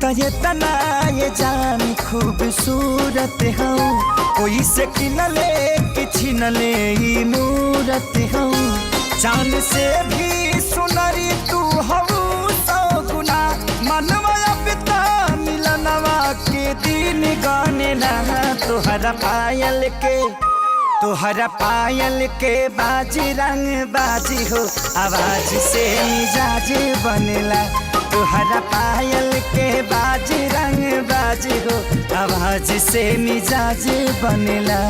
ये तना ये जान खूबसूरत हूँ, कोई से किनले किछि नले ई मूरत हूँ। चांद से भी सुनरी तू हूँ सौ गुना, मनवा पिता मिलनवा के दिन गाने लगा। तोहरा पायल के बाजी रंग बाजी हो, आवाज से मिजाज बनेला। तोहरा पायल के बाजी रंग बाजी हो, आवाज से मिजाज बनेला।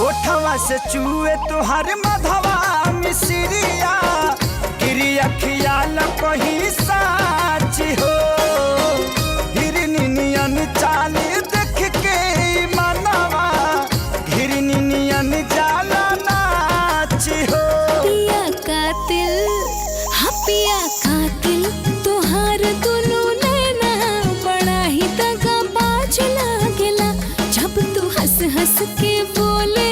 ओठवा से चूए तुहार मधवा मिसरिया, गिरी अखिया न कहीं साच हो। हिरनी नियन चाल देख के मनवा, हिरनी नियन जाला नाच हो। पिया कातिल, हाँ पिया कातिल, तुहार दुनू नैना बड़ा ही दगाबाज लागेला। जब तू हंस हंस के बोले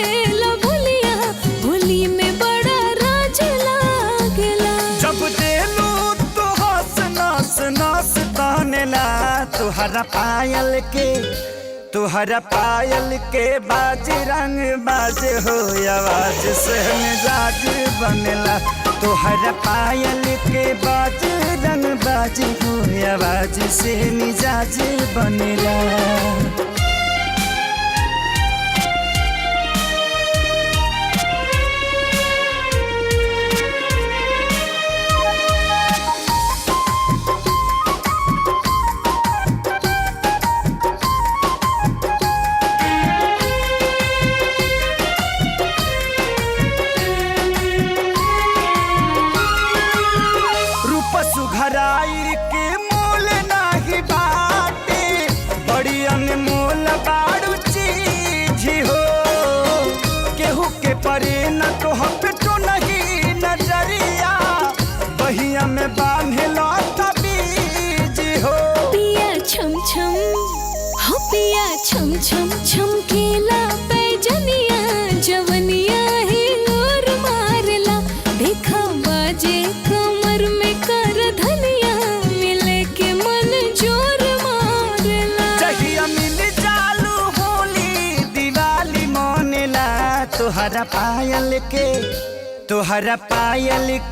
तुहरा पायल के बाज रंग बाज हो, आवाज से मिजाज बनेला। तुहरा पायल के बाज रंग बाज हो, आवाज से मिजाज बनेला। सुघराई के मोल नाही बाटे, बड़ी अनमोल बाड़ू चीज हो। केहू के परे न तो हपटो नहीं नजरिया, बहिया में बांधे लौटा बीज हो। पिया छम छम, हो पिया छम छम छमकेला पैजनिया, जवनिया ही नूर मारला। देखा बाजे कमर में कर धनिया, मिले के मन जोर मारला। चाहिए मिल चालू होली दिवाली मोनेला। तुहरा पायल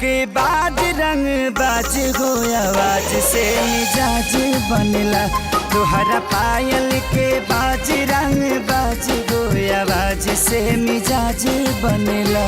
के बाज रंग बाज हो, आवाज से मिजाज बनेला। तुहरा पायल के बाज रंग बाज हो, आवाज से मिजाज बनेला।